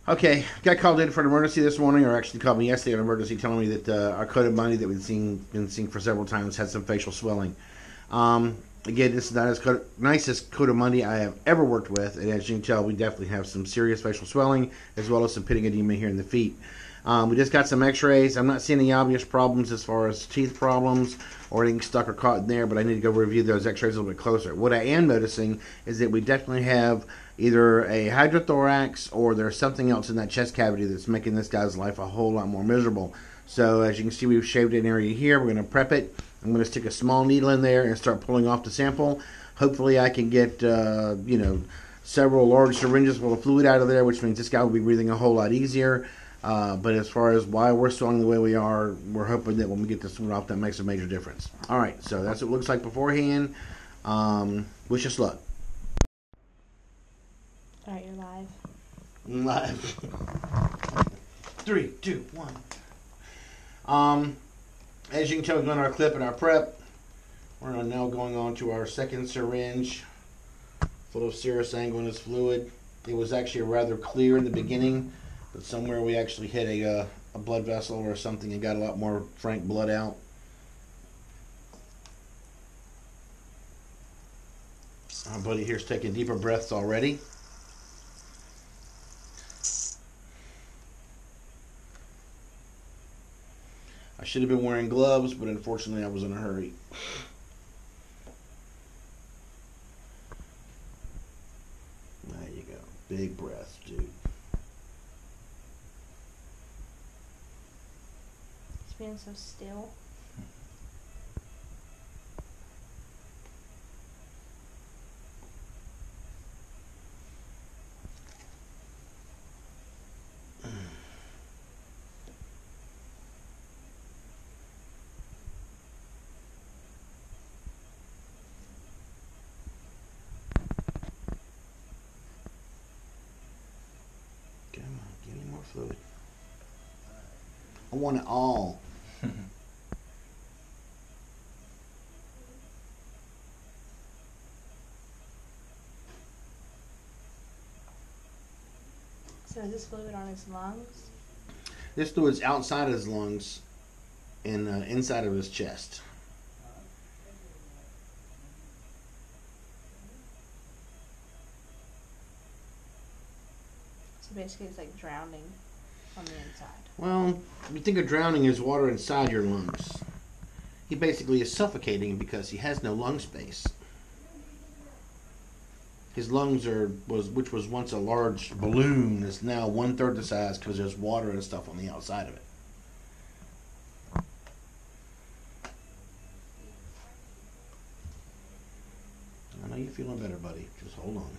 Okay, got called in for an emergency this morning, or actually called me yesterday on emergency, telling me that our Coati Mundi that we've been seeing for several times had some facial swelling. Again, this is not as nice as Coati Mundi I have ever worked with, and as you can tell, we definitely have some serious facial swelling, as well as some pitting edema here in the feet. We just got some x-rays. I'm not seeing any obvious problems as far as teeth problems or anything stuck or caught in there, but I need to go review those x-rays a little bit closer. What I am noticing is that we definitely have either a hydrothorax or there's something else in that chest cavity that's making this guy's life a whole lot more miserable. So as you can see, we've shaved an area here. We're going to prep it. I'm going to stick a small needle in there and start pulling off the sample. Hopefully I can get, several large syringes full of fluid out of there, which means this guy will be breathing a whole lot easier. But as far as why we're swelling the way we are, we're hoping that when we get this one off, that makes a major difference. All right, so that's what it looks like beforehand. Wish us luck. All right, you're live. Live. 3, 2, 1. As you can tell, we've done our clip and our prep. We're now going on to our second syringe full of serous sanguineous fluid. It was actually rather clear in the beginning, but somewhere we actually hit a blood vessel or something and got a lot more frank blood out. Our buddy here's taking deeper breaths already. I should have been wearing gloves, but unfortunately I was in a hurry. There you go. Big breath, dude. It's being so still. Fluid. I want it all. So is this fluid on his lungs? This fluid's outside his lungs and inside of his chest. So basically it's like drowning on the inside. Well, you think of drowning as water inside your lungs. He basically is suffocating because he has no lung space. His lungs which was once a large balloon, is now 1/3 the size because there's water and stuff on the outside of it. I know you're feeling better, buddy. Just hold on.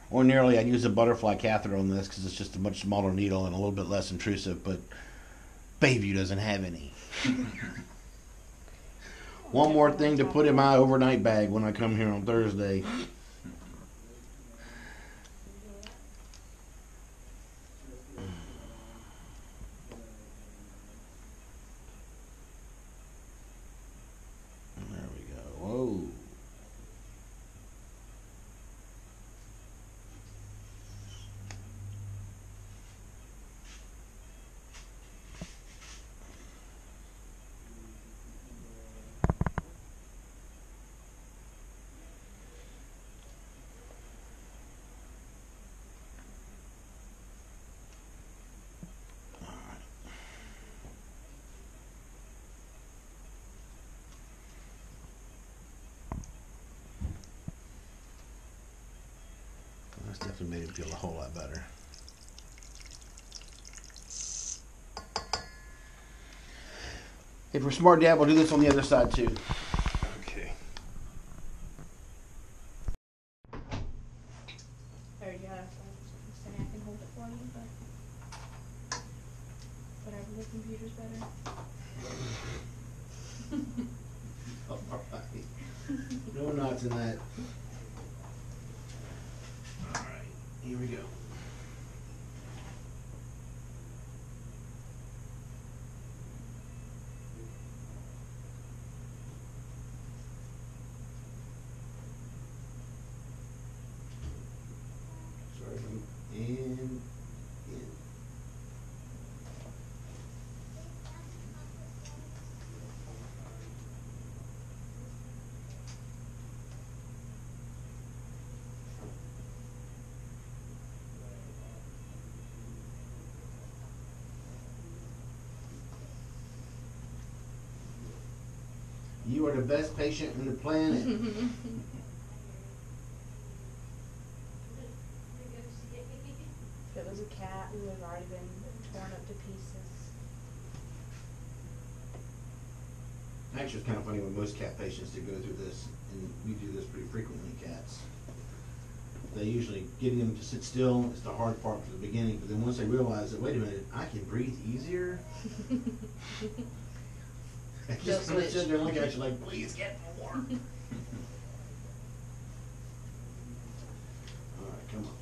Ordinarily, I'd use a butterfly catheter on this because it's just a much smaller needle and a little bit less intrusive, but Bayview doesn't have any. One more thing to put in my overnight bag when I come here on Thursday. There we go. Whoa. That's definitely made it feel a whole lot better. If we're smart, Dad, we'll do this on the other side too. Okay. There you go. So I can hold it for you, but whatever, the computer's better. Alright. No knots in that. Alright, here we go. You are the best patient on the planet. If it was a cat, we would have already been torn up to pieces. Actually, it's kind of funny when most cat patients do go through this, and we do this pretty frequently, cats. They usually getting them to sit still is the hard part for the beginning, but then once they realize that, wait a minute, I can breathe easier. I just kind of sit there and look at you like, please get more. All right, come on.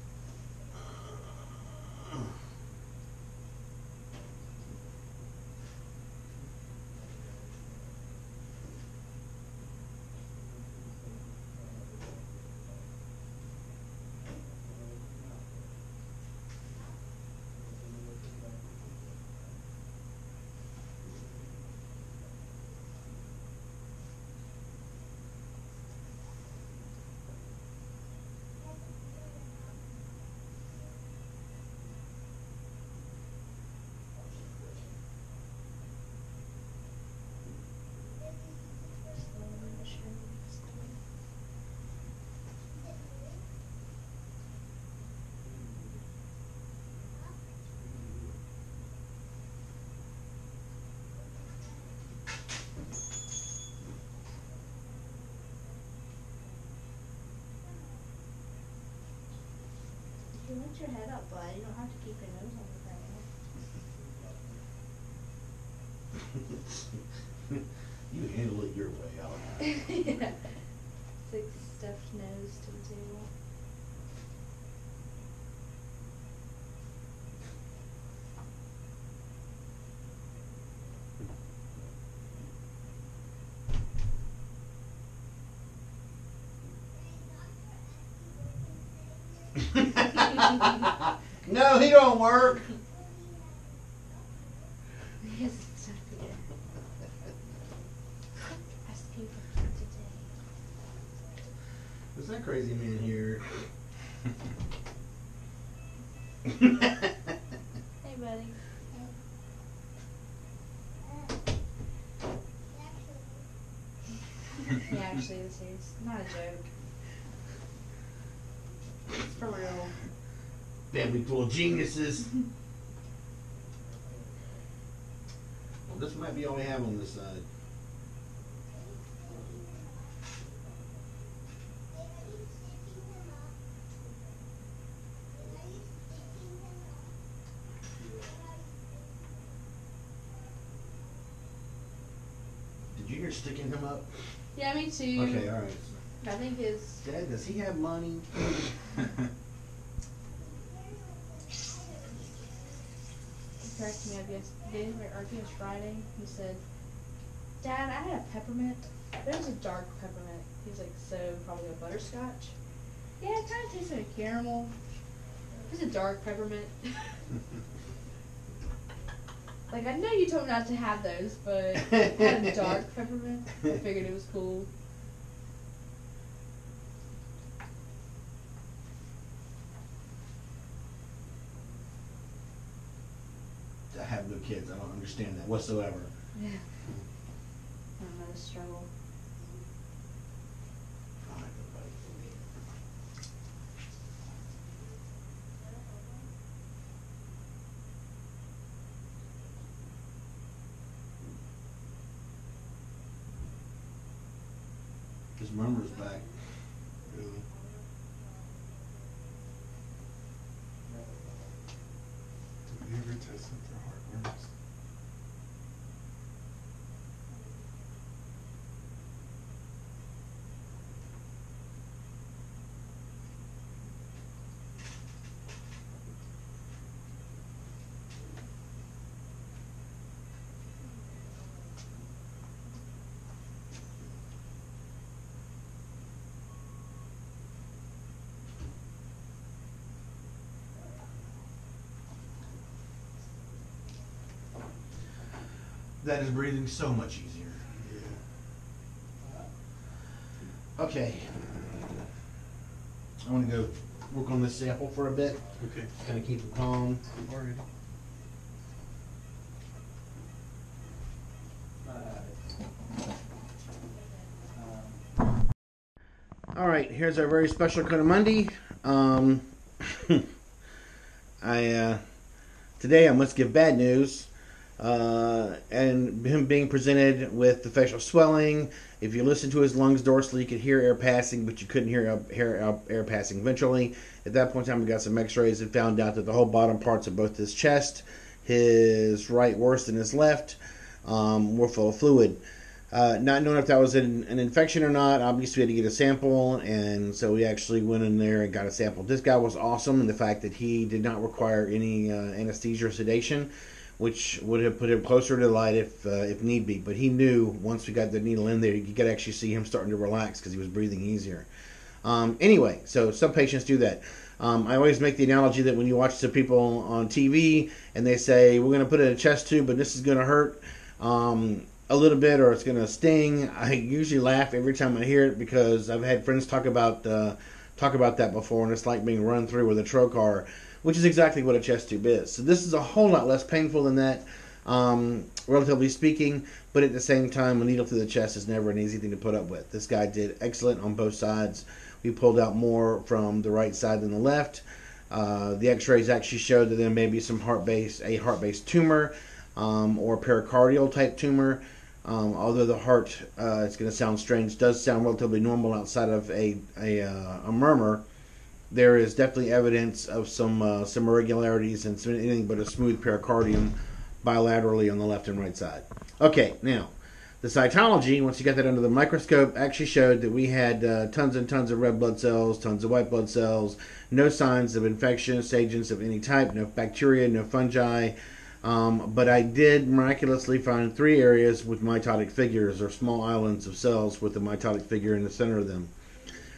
You lift your head up, bud. You don't have to keep your nose on the ground. You handle it your way, I'll have it. Yeah. It's like stuffed nose to the table. No, he don't work. He has stuff to do. Askew for today. Is that crazy man here? Hey, buddy. Yeah, actually, this is not a joke. It's for real. Family full of geniuses. Well, this might be all we have on this side. Did you hear sticking him up? Yeah, me too. Okay, all right. I think his. Dad, does he have money? He cracked me up yesterday, or I think it was Friday. He said, "Dad, I had a peppermint, but it was a dark peppermint." He was like, "So probably a butterscotch." Yeah, it kind of tastes like a caramel. It's a dark peppermint. Like, I know you told me not to have those, but it had a dark peppermint. I figured it was cool. I have no kids. I don't understand that whatsoever. Yeah. I don't know the struggle. All right, everybody. His murmur's back. Really? Did we ever test him for heartworms? That is breathing so much easier. Yeah. Okay. I want to go work on this sample for a bit. Okay. Kind of keep it calm. Already. All right, here's our very special Coati Mundi. Today I must give bad news, and him being presented with the facial swelling. If you listen to his lungs dorsally, you could hear air passing, but you couldn't hear air passing ventrally. At that point in time, we got some X-rays and found out that the whole bottom parts of both his chest, his right worse than his left, were full of fluid. Not knowing if that was an infection or not, obviously we had to get a sample, and so we actually went in there and got a sample. This guy was awesome in the fact that he did not require any anesthesia or sedation, which would have put him closer to the light if need be. But he knew once we got the needle in there, you could actually see him starting to relax because he was breathing easier. Anyway, so some patients do that. I always make the analogy that when you watch the people on TV and they say, we're going to put in a chest tube, but this is going to hurt a little bit or it's going to sting, I usually laugh every time I hear it because I've had friends talk about that before, and it's like being run through with a trocar, which is exactly what a chest tube is. So this is a whole lot less painful than that, relatively speaking, but at the same time, a needle through the chest is never an easy thing to put up with. This guy did excellent on both sides. We pulled out more from the right side than the left. The x-rays actually showed that there may be some heart-based tumor or pericardial type tumor. Although the heart, it's going to sound strange, does sound relatively normal outside of a murmur, there is definitely evidence of some irregularities and anything but a smooth pericardium bilaterally on the left and right side. Okay, now, the cytology, once you got that under the microscope, actually showed that we had tons and tons of red blood cells, tons of white blood cells, no signs of infectious agents of any type, no bacteria, no fungi. But I did miraculously find 3 areas with mitotic figures, or small islands of cells with a mitotic figure in the center of them.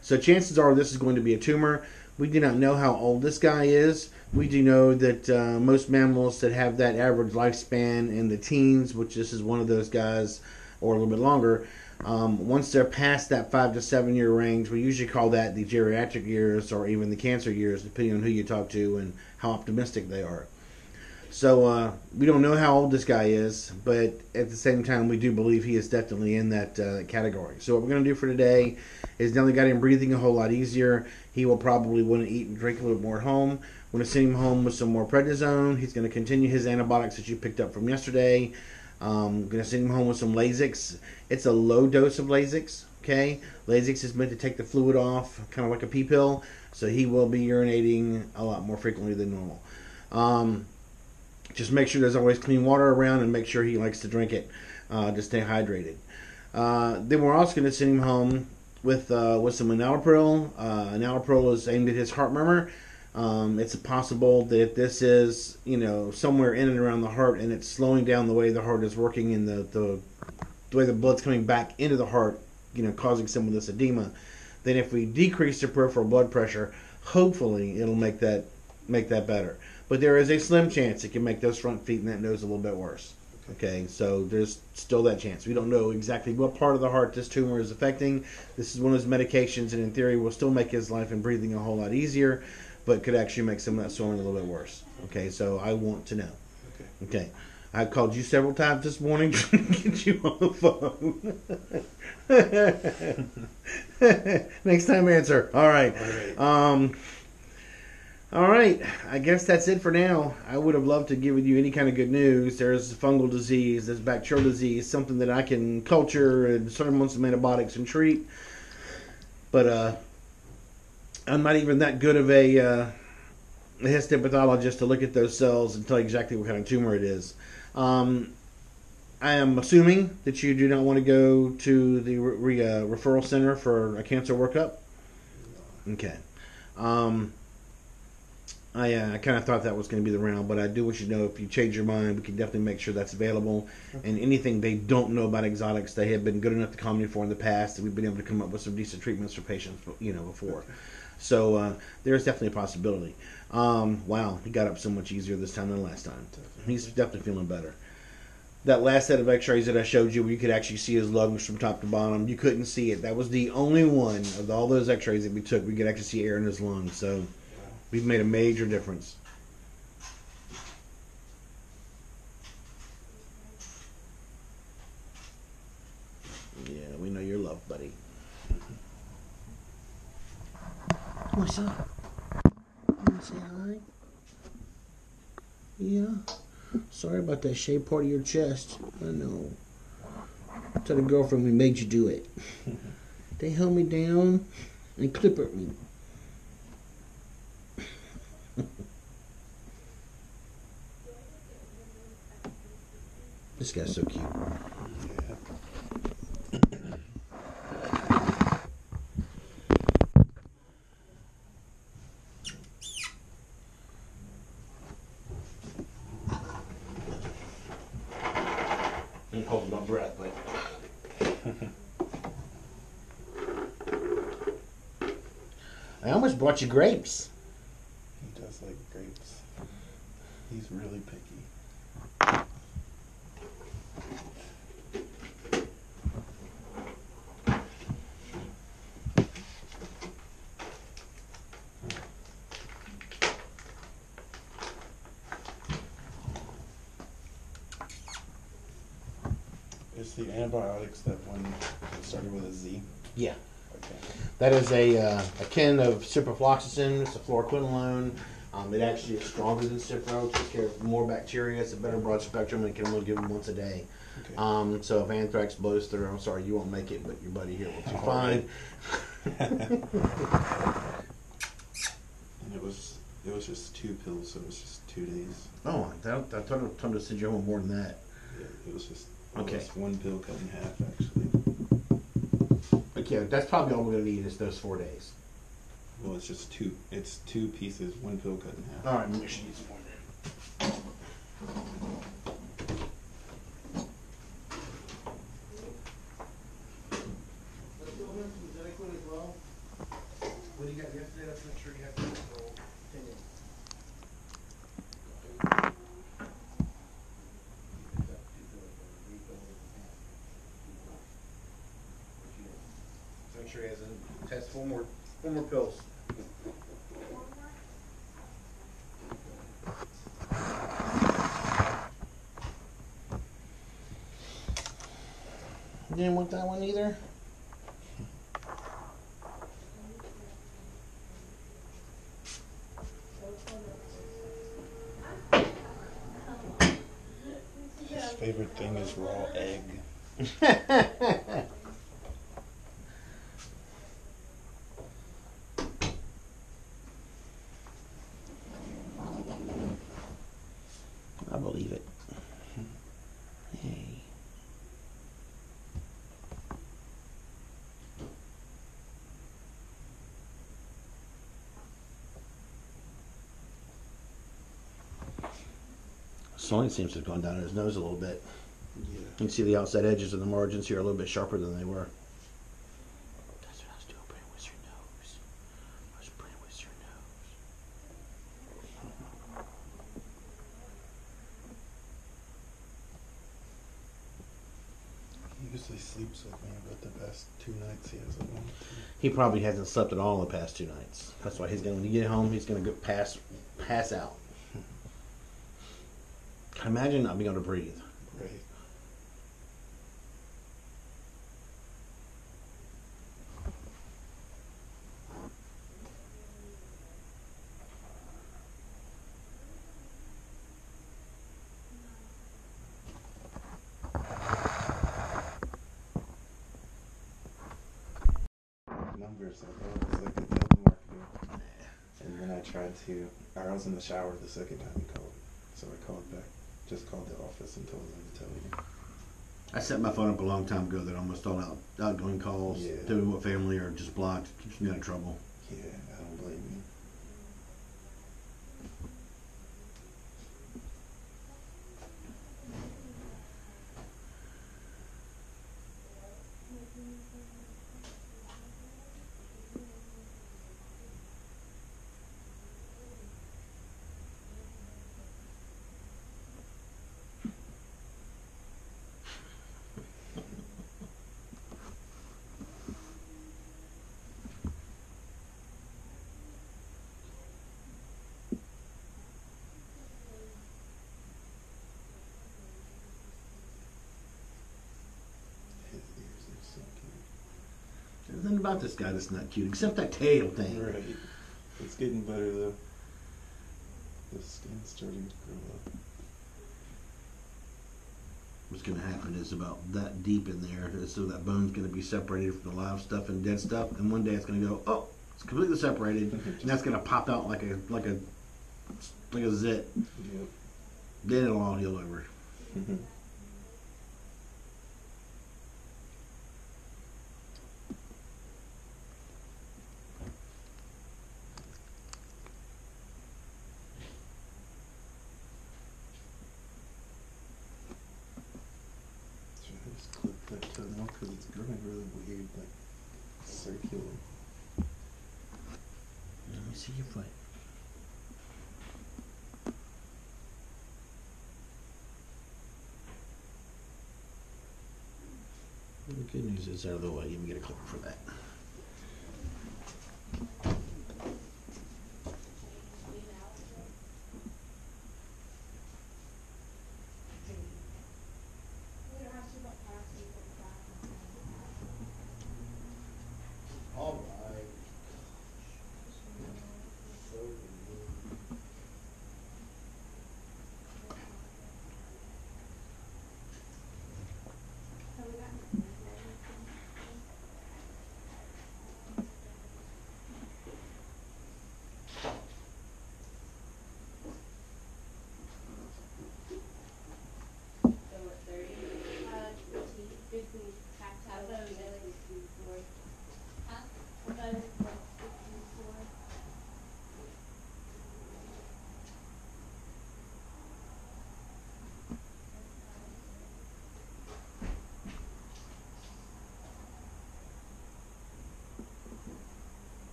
So chances are this is going to be a tumor. We do not know how old this guy is. We do know that most mammals that have that average lifespan in the teens, which this is one of those guys, or a little bit longer, once they're past that 5 to 7 year range, we usually call that the geriatric years or even the cancer years, depending on who you talk to and how optimistic they are. So we don't know how old this guy is, but at the same time, we do believe he is definitely in that category. So what we're going to do for today is now we got him breathing a whole lot easier. He will probably want to eat and drink a little more at home. We're going to send him home with some more prednisone. He's going to continue his antibiotics that you picked up from yesterday. I'm going to send him home with some Lasix. It's a low dose of Lasix. Okay, Lasix is meant to take the fluid off, kind of like a pee pill. So he will be urinating a lot more frequently than normal. Just make sure there's always clean water around and make sure he likes to drink it to stay hydrated. Then we're also going to send him home with some enalapril. Enalapril is aimed at his heart murmur. It's possible that if this is somewhere in and around the heart and it's slowing down the way the heart is working and the way the blood's coming back into the heart, causing some of this edema, then if we decrease the peripheral blood pressure, hopefully it'll make that better. But there is a slim chance it can make those front feet and that nose a little bit worse. Okay, so there's still that chance. We don't know exactly what part of the heart this tumor is affecting. This is one of those medications, and in theory will still make his life and breathing a whole lot easier, but could actually make some of that swelling a little bit worse. Okay, so I want to know. Okay. I called you several times this morning trying to get you on the phone. Next time answer. All right. All right, I guess that's it for now. I would have loved to give you any kind of good news. There's fungal disease, there's bacterial disease, something that I can culture and start on some antibiotics and treat. But I'm not even that good of a histopathologist to look at those cells and tell you exactly what kind of tumor it is. I am assuming that you do not want to go to the referral center for a cancer workup. Okay. I kind of thought that was going to be the round, but I do want you to know if you change your mind, we can definitely make sure that's available. And anything they don't know about exotics, they have been good enough to call me for in the past, and we've been able to come up with some decent treatments for patients, before. So there's definitely a possibility. Wow, he got up so much easier this time than last time. He's definitely feeling better. That last set of x-rays that I showed you where you could actually see his lungs from top to bottom, you couldn't see it. That was the only one of all those x-rays that we took. We could actually see air in his lungs. So we've made a major difference. Yeah, we know your love, buddy. What's up? You wanna say hi? Yeah. Sorry about that shaved part of your chest. I know. Tell the girlfriend we made you do it. They held me down and clip at me. This guy's so cute. Yeah. I'm holding my breath, but I almost brought you grapes. He does like grapes. He's really picky. Is the antibiotics that one that started with a Z? Yeah. Okay. That is a kin of ciprofloxacin. It's a fluoroquinolone. It actually is stronger than Cipro. Takes care of more bacteria. It's a better broad spectrum and can only give them once a day. Okay. So if anthrax blows through, I'm sorry you won't make it, but your buddy here will do fine. And it was just 2 pills, so it was just 2 days. Oh, I told him to send you home more than that. Yeah, it was just Okay. 1 pill cut in half actually. Okay, that's probably all we're gonna need is those 4 days. Well, it's just 2. It's 2 pieces, 1 pill cut in half. All right, we should need some more then. What do you got yesterday? Let's make sure you have the whole opinion. Make sure he has a test 4 more pills. You didn't want that one either? His favorite thing is raw egg. I believe it. Hey. Slowing seems to have gone down his nose a little bit. Yeah. You can see the outside edges of the margins here are a little bit sharper than they were. That's what I was doing, putting with your nose. I was putting with your nose. He usually sleeps with me, but the past 2 nights he hasn't wanted to. He probably hasn't slept at all the past 2 nights. That's why he's gonna, when you get home, he's gonna go pass out. Imagine not being able to breathe. Right. Numbers, I thought it was like a telemarketer. And then I tried to, or I was in the shower the second time he called. So I called back, just called the office and told them to tell you. I set my phone up a long time ago that almost all outgoing calls, Yeah. to what family are just blocked. Keeps me out of trouble. Yeah, I don't blame you. His ears are so cute. There's nothing about this guy that's not cute, except that tail thing. Right. It's getting better though. The skin's starting to grow up. What's going to happen is about that deep in there, so that bone's going to be separated from the live stuff and dead stuff, and one day it's going to go, oh, it's completely separated, and that's going to pop out like a zit. Yep. Then it'll all heal over. Mm-hmm. Just clip that toenail because it's growing really weird, like circular. Let me see your foot. The good news is out of the way, you can get a clipper for that. All right.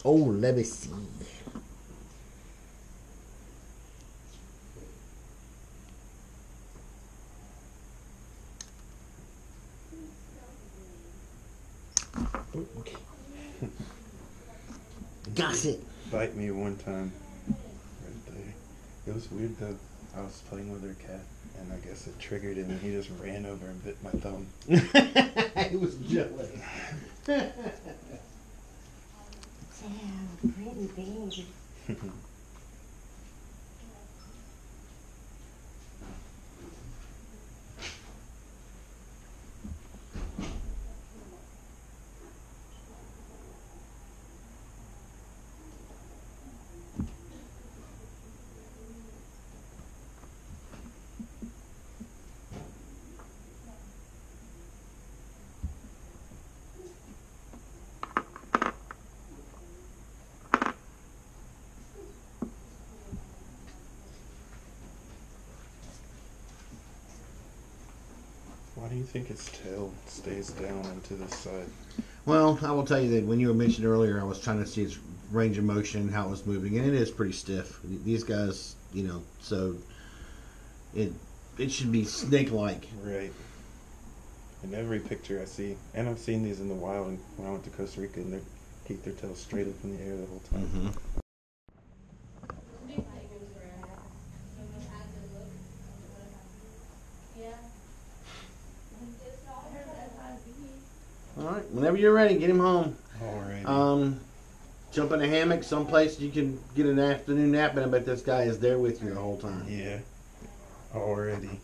Oh, let me see. Okay. Got it. Bite me one time. Right there. It was weird though. I was playing with her cat, and I guess it triggered him, and he just ran over and bit my thumb. He was jealous. Damn, pretty baby. Why do you think its tail stays down into this side? Well, I will tell you that when you were mentioned earlier, I was trying to see its range of motion, how it was moving, and it is pretty stiff. These guys, so it should be snake-like. Right. In every picture I see, and I've seen these in the wild when I went to Costa Rica, and they keep their tails straight up in the air the whole time. Mm-hmm. All right, whenever you're ready, get him home. Alrighty. Jump in a hammock someplace you can get an afternoon nap, and I bet this guy is there with you the whole time. Yeah. Already.